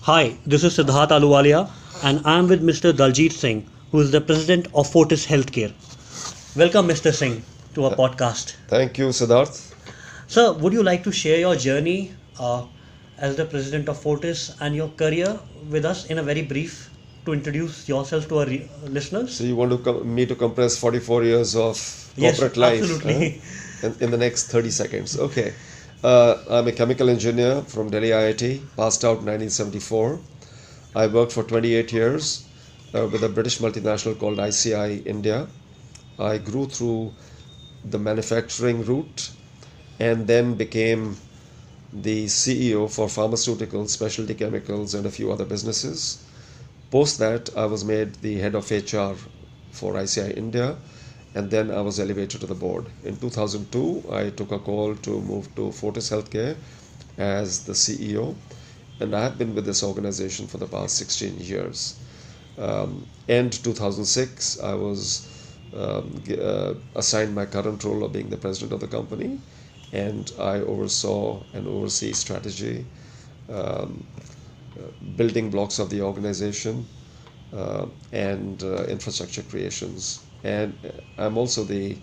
Hi, this is Siddharth Aluwalia, and I'm with Mr. Daljit Singh, who is the President of Fortis Healthcare. Welcome, Mr. Singh, to our podcast. Thank you, Siddharth. Sir, would you like to share your journey as the President of Fortis and your career with us in a very brief to introduce yourself to our listeners? So you want me to compress 44 years of Yes, corporate life absolutely. in the next 30 seconds? Okay. I'm a chemical engineer from Delhi IIT, passed out in 1974. I worked for 28 years with a British multinational called ICI India. I grew through the manufacturing route and then became the CEO for pharmaceuticals, specialty chemicals, and a few other businesses. Post that, I was made the head of HR for ICI India, and then I was elevated to the board. In 2002, I took a call to move to Fortis Healthcare as the CEO, and I have been with this organization for the past 16 years. End 2006, I was assigned my current role of being the president of the company, and I oversaw and oversee strategy, um, building blocks of the organization, and infrastructure creations. And I'm also the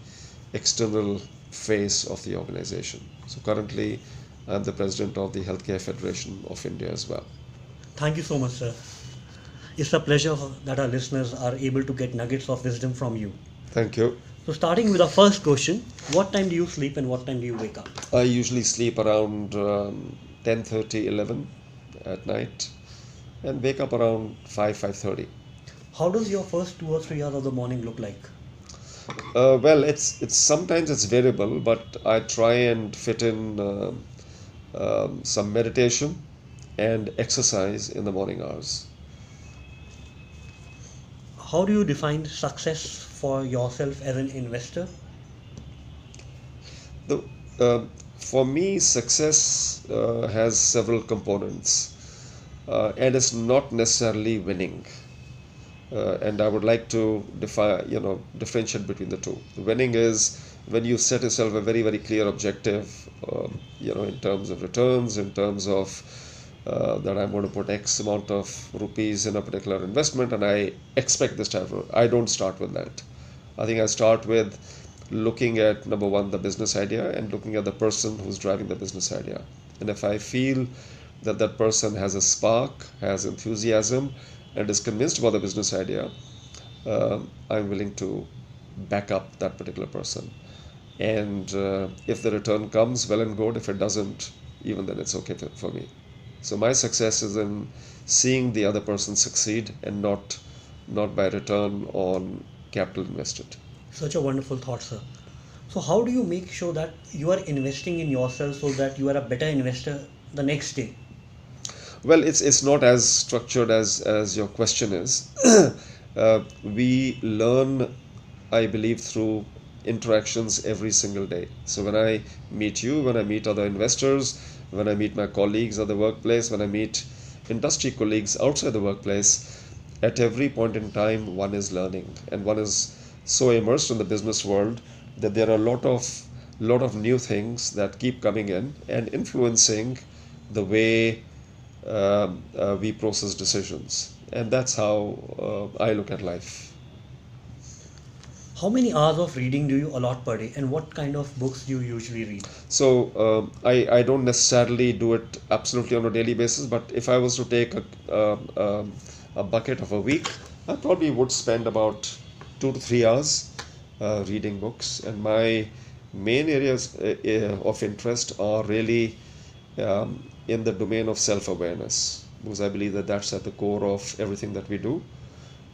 external face of the organization. So currently, I'm the president of the Healthcare Federation of India as well. Thank you so much, sir. It's a pleasure that our listeners are able to get nuggets of wisdom from you. Thank you. So, starting with our first question, what time do you sleep and what time do you wake up? I usually sleep around 10:30, 11 at night, and wake up around 5:30. How does your first 2 or 3 hours of the morning look like? Well, it's sometimes it's variable, but I try and fit in some meditation and exercise in the morning hours. How do you define success for yourself as an investor? The For me, success has several components, and it's not necessarily winning. And I would like to differentiate between the two. Winning is when you set yourself a very, very clear objective, in terms of returns, in terms of that I'm going to put X amount of rupees in a particular investment, and I expect this type of. I don't start with that. I think I start with looking at number one, the business idea, and looking at the person who's driving the business idea. And if I feel that that person has a spark, has enthusiasm, and is convinced about the business idea, I'm willing to back up that particular person. And if the return comes, well and good. If it doesn't, even then it's okay for me. So my success is in seeing the other person succeed, and not by return on capital invested. Such a wonderful thought, sir. So, how do you make sure that you are investing in yourself so that you are a better investor the next day? Well, it's not as structured as your question is. We learn, I believe, through interactions every single day. So when I meet you, when I meet other investors, when I meet my colleagues at the workplace, when I meet industry colleagues outside the workplace, at every point in time, one is learning, and one is so immersed in the business world that there are a lot of new things that keep coming in and influencing the way we process decisions. And that's how I look at life. How many hours of reading do you allot per day, and what kind of books do you usually read? So I don't necessarily do it absolutely on a daily basis, but if I was to take a bucket of a week, I probably would spend about 2 to 3 hours reading books. And my main areas of interest are really in the domain of self-awareness, because I believe that that's at the core of everything that we do.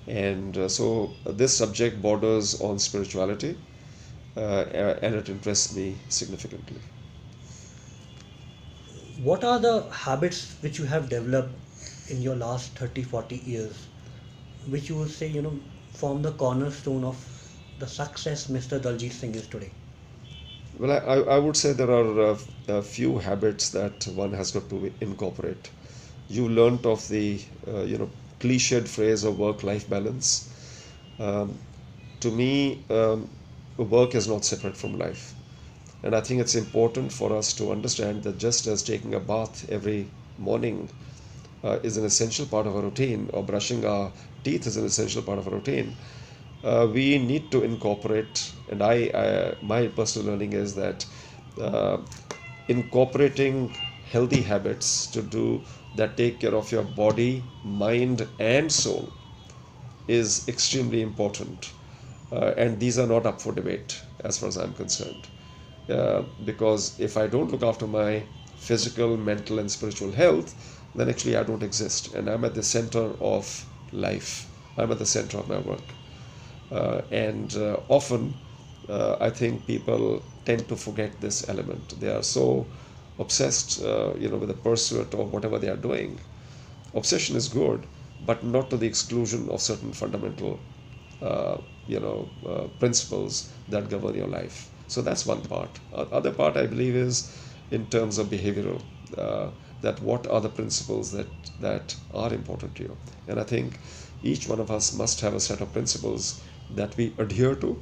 And so this subject borders on spirituality, and it interests me significantly. What are the habits which you have developed in your last 30, 40 years, which you would say, form the cornerstone of the success Mr. Daljit Singh is today? Well, I would say there are a few habits that one has got to incorporate. You learnt of the cliched phrase of work-life balance. Um, to me, work is not separate from life. And I think it's important for us to understand that just as taking a bath every morning is an essential part of our routine, or brushing our teeth is an essential part of our routine, we need to incorporate, and my personal learning is that uh, incorporating healthy habits to do that take care of your body, mind, and soul is extremely important. And these are not up for debate as far as I'm concerned. Because if I don't look after my physical, mental, and spiritual health, then actually I don't exist. And I'm at the center of life, I'm at the center of my work. And often, I think people tend to forget this element. They are so obsessed, with the pursuit of whatever they are doing. Obsession is good, but not to the exclusion of certain fundamental, principles that govern your life. So that's one part. Other part, I believe, is in terms of behavioral. That what are the principles that are important to you? And I think each one of us must have a set of principles that we adhere to,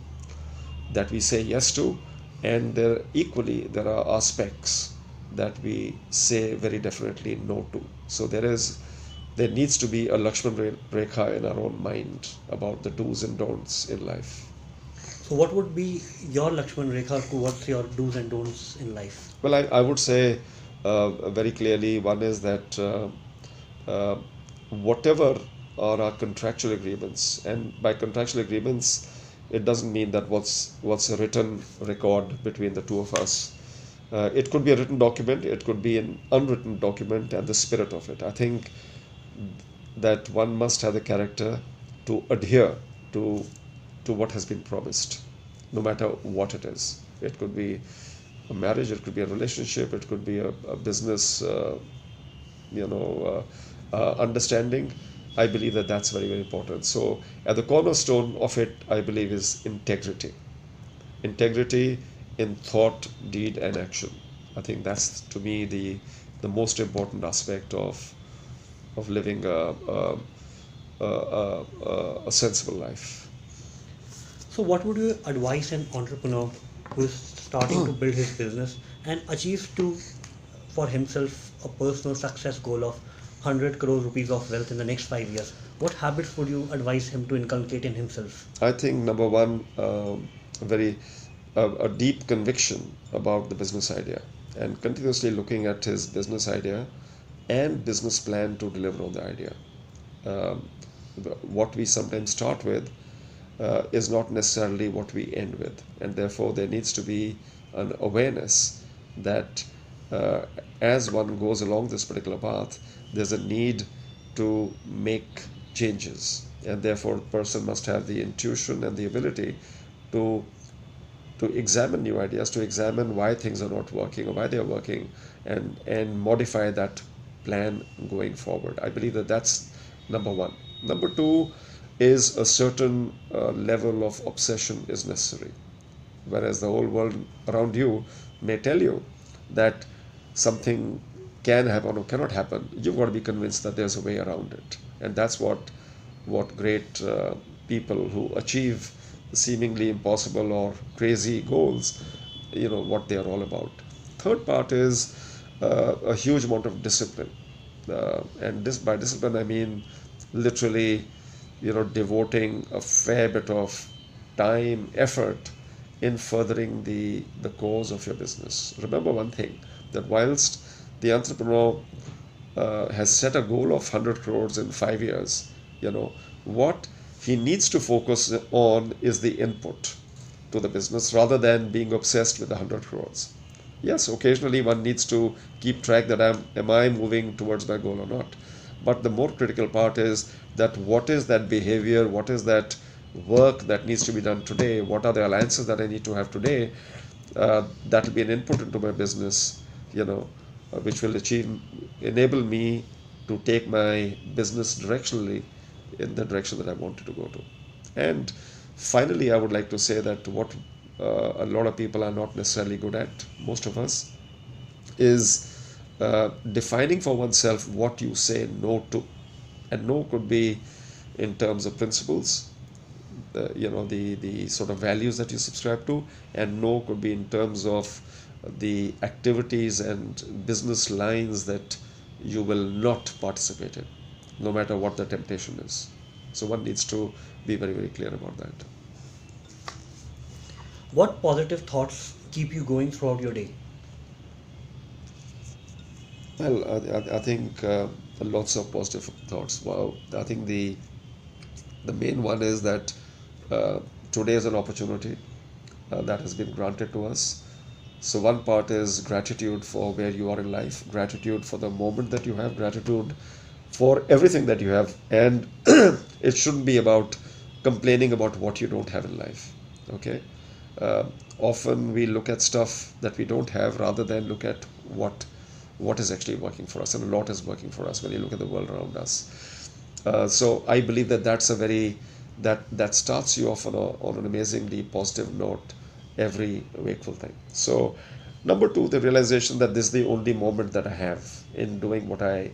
that we say yes to, and there are aspects that we say very definitely no to. So there needs to be a Lakshman Rekha in our own mind about the do's and don'ts in life. So, what would be your Lakshman Rekha towards your do's and don'ts in life? Well, I would say very clearly, one is that uh, whatever are our contractual agreements, and by contractual agreements, it doesn't mean that what's a written record between the two of us. It could be a written document, it could be an unwritten document, and the spirit of it. I think that one must have the character to adhere to to what has been promised, no matter what it is. It could be a marriage, it could be a relationship, it could be a business, understanding. I believe that that's very, very important. So, at the cornerstone of it, I believe, is integrity. Integrity in thought, deed, and action. I think that's, to me, the most important aspect of living a sensible life. So, what would you advise an entrepreneur who is starting to build his business and achieves to for himself a personal success goal of 100 crore rupees of wealth in the next 5 years? What habits would you advise him to inculcate in himself? I think number one, very a deep conviction about the business idea, and continuously looking at his business idea and business plan to deliver on the idea. Um, what we sometimes start with is not necessarily what we end with, and therefore there needs to be an awareness that uh, as one goes along this particular path, there's a need to make changes, and therefore a person must have the intuition and the ability to examine new ideas, to examine why things are not working or why they are working, and modify that plan going forward. I believe that that's number one. Number two is a certain level of obsession is necessary. Whereas the whole world around you may tell you that something can happen or cannot happen, you've got to be convinced that there's a way around it. And that's what great people who achieve seemingly impossible or crazy goals, what they are all about. Third part is a huge amount of discipline. And this, by discipline, I mean literally, devoting a fair bit of time, effort in furthering the cause of your business. Remember one thing, that whilst the entrepreneur has set a goal of 100 crores in 5 years, what he needs to focus on is the input to the business rather than being obsessed with the 100 crores. Yes, occasionally one needs to keep track that am I moving towards my goal or not. But the more critical part is that what is that behavior, what is that work that needs to be done today, what are the alliances that I need to have today, that will be an input into my business, which will enable me to take my business directionally in the direction that I wanted to go to. And finally, I would like to say that what a lot of people are not necessarily good at, most of us, is defining for oneself what you say no to. And no could be in terms of principles, the sort of values that you subscribe to, and no could be in terms of the activities and business lines that you will not participate in, no matter what the temptation is. So one needs to be very, very clear about that. What positive thoughts keep you going throughout your day? Well, I think lots of positive thoughts. Wow, I think the main one is that uh, today is an opportunity that has been granted to us. So one part is gratitude for where you are in life, gratitude for the moment that you have, gratitude for everything that you have, and it shouldn't be about complaining about what you don't have in life. Okay, uh, often we look at stuff that we don't have rather than look at what is actually working for us, and a lot is working for us when you look at the world around us. So I believe that that's a very that starts you off on an amazingly positive note every wakeful thing. So number two, the realization that this is the only moment that I have in doing what I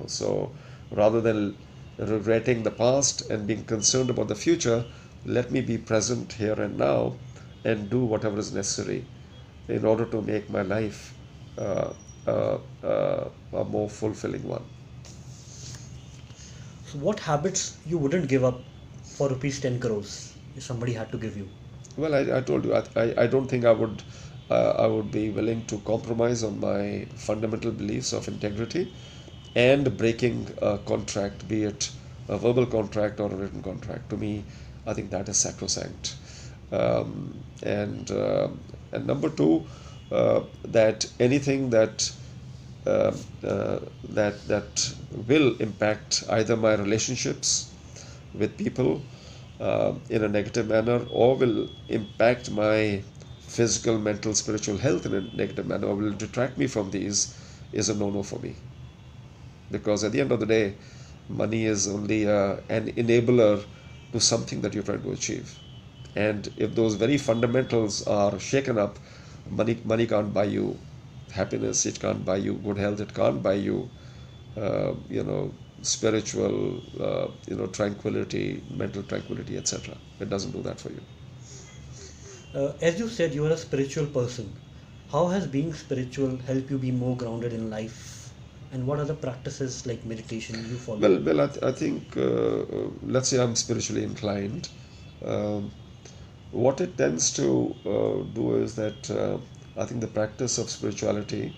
so rather than regretting the past and being concerned about the future, let me be present here and now and do whatever is necessary in order to make my life uh, a more fulfilling one. So what habits you wouldn't give up for rupees 10 crores if somebody had to give you? Well, I told you, I don't think I would be willing to compromise on my fundamental beliefs of integrity and breaking a contract, be it a verbal contract or a written contract. To me, I think that is sacrosanct. Um, and and number two, that anything uh, that will impact either my relationships with people in a negative manner, or will impact my physical, mental, spiritual health in a negative manner, or will detract me from these, is a no-no for me. Because at the end of the day, money is only an enabler to something that you're trying to achieve. And if those very fundamentals are shaken up, money can't buy you happiness, it can't buy you good health, it can't buy you uh, you know spiritual tranquility, mental tranquility, etc. It doesn't do that for you. As you said, you are a spiritual person. How has being spiritual helped you be more grounded in life? And what are the practices like meditation you follow? I think let's say I'm spiritually inclined. um, what it tends to do is that I think the practice of spirituality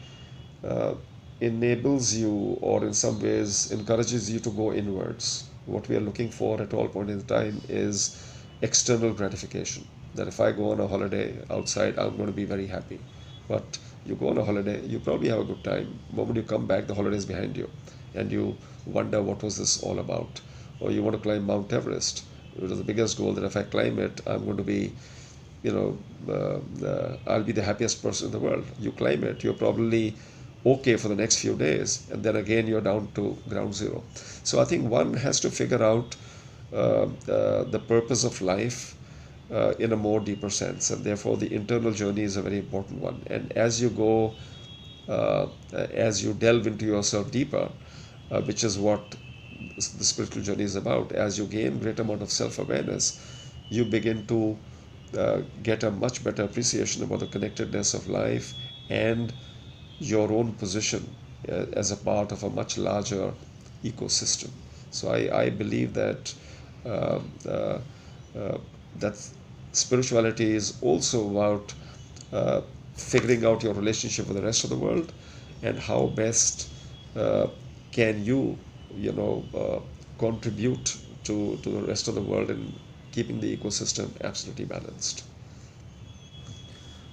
uh, enables you, or in some ways encourages you to go inwards. What we are looking for at all point in time is external gratification. That if I go on a holiday outside, I'm going to be very happy. But you go on a holiday, you probably have a good time. The moment you come back, the holiday is behind you, and you wonder what was this all about. Or you want to climb Mount Everest. It was the biggest goal that if I climb it, I'm going to be I'll be the happiest person in the world. You climb it, you're probably okay for the next few days, and then again you're down to ground zero. So I think one has to figure out the purpose of life in a more deeper sense, and therefore the internal journey is a very important one. And as you go, as you delve into yourself deeper, which is what the spiritual journey is about, as you gain great amount of self-awareness, you begin to get a much better appreciation about the connectedness of life and your own position as a part of a much larger ecosystem. So I believe that uh, uh, uh, that spirituality is also about figuring out your relationship with the rest of the world, and how best uh, can you you know uh, contribute to the rest of the world in keeping the ecosystem absolutely balanced.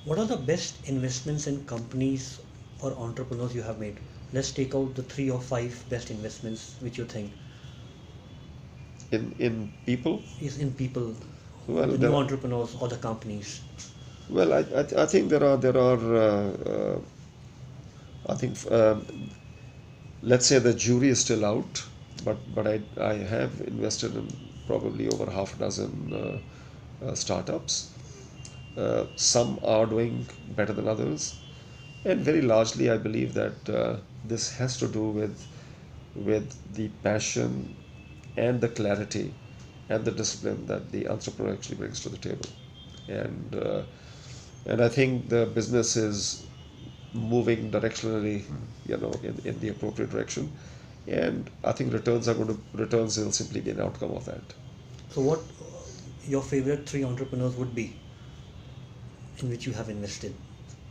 What are the best investments in companies or entrepreneurs you have made? Let's take out the three or five best investments which you think In people, is in people, well, the there new are, entrepreneurs or the companies. well, I think I think let's say the jury is still out, but I have invested in probably over half a dozen startups. Some are doing better than others, and very largely, I believe that this has to do with the passion and the clarity and the discipline that the entrepreneur actually brings to the table. And I think the business is moving directionally, in the appropriate direction. And I think returns will simply be an outcome of that. So, what your favorite three entrepreneurs would be in which you have invested?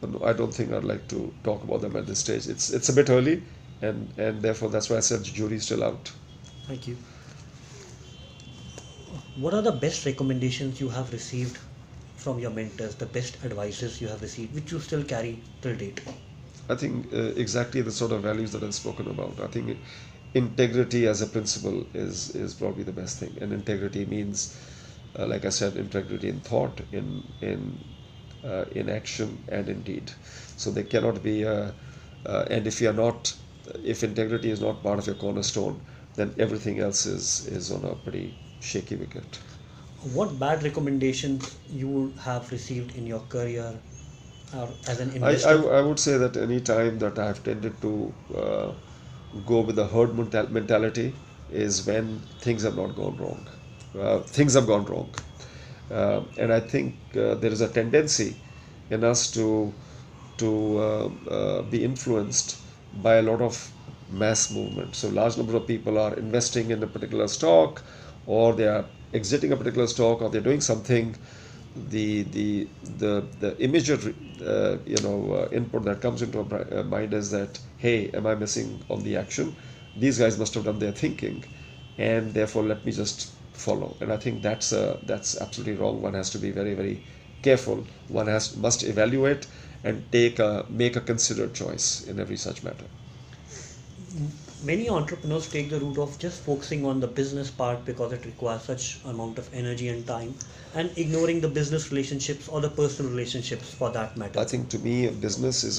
But no, I don't think I'd like to talk about them at this stage. It's a bit early, and therefore that's why I said the jury's still out. Thank you. What are the best recommendations you have received from your mentors, the best advices you have received, which you still carry till date? I think exactly the sort of values that I've spoken about. I think integrity as a principle is probably the best thing. And integrity means, like I said, integrity in thought, in action, and in deed. So there cannot be and if integrity is not part of your cornerstone, then everything else is on a pretty shaky wicket. What bad recommendations you have received in your career or as an I, I, investor? I would say that any time that I've tended to go with the herd mentality is when things have not gone wrong. Things have gone wrong. And I think there is a tendency in us to be influenced by a lot of mass movement. So large number of people are investing in a particular stock, or they are exiting a particular stock, or they're doing something. The immediate input that comes into our mind is that, hey, am I missing on the action? These guys must have done their thinking, and therefore let me just follow. And I think that's absolutely wrong. One has to be very, very careful. One must evaluate and make a considered choice in every such matter. Many entrepreneurs take the route of just focusing on the business part because it requires such amount of energy and time, and ignoring the business relationships or the personal relationships for that matter. I think to me, a business is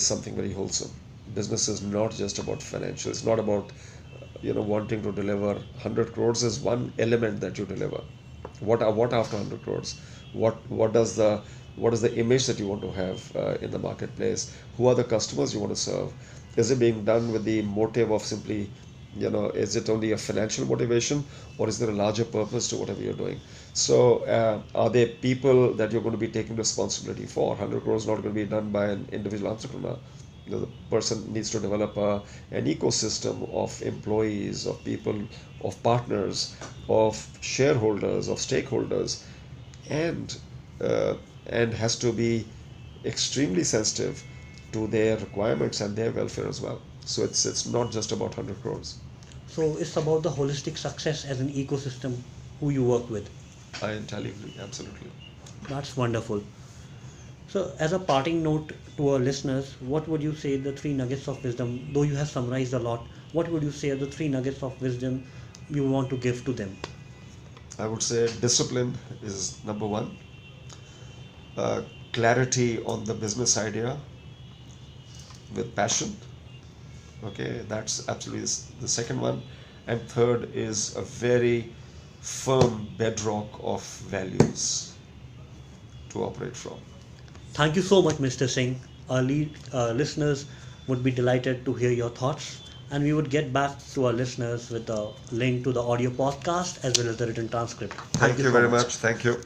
something very wholesome. Business is not just about financial. It's not about wanting to deliver 100 crores is one element that you deliver. What after 100 crores? What is the image that you want to have in the marketplace? Who are the customers you want to serve? Is it being done with the motive of simply, is it only a financial motivation, or is there a larger purpose to whatever you're doing? So, are there people that you're going to be taking responsibility for? 100 crores is not going to be done by an individual entrepreneur. The person needs to develop an ecosystem of employees, of people, of partners, of shareholders, of stakeholders, and and has to be extremely sensitive to their requirements and their welfare as well. So it's not just about 100 crores. So it's about the holistic success as an ecosystem who you work with. I entirely agree, absolutely. That's wonderful. So, as a parting note to our listeners, what would you say the three nuggets of wisdom, though you have summarized a lot, what would you say are the three nuggets of wisdom you want to give to them? I would say discipline is number one. Clarity on the business idea with passion. Okay, that's absolutely the second one. And third is a very firm bedrock of values to operate from. Thank you so much, Mr. Singh. Our listeners would be delighted to hear your thoughts, and we would get back to our listeners with a link to the audio podcast as well as the written transcript. Thank Thank you you so very much. much. Thank you.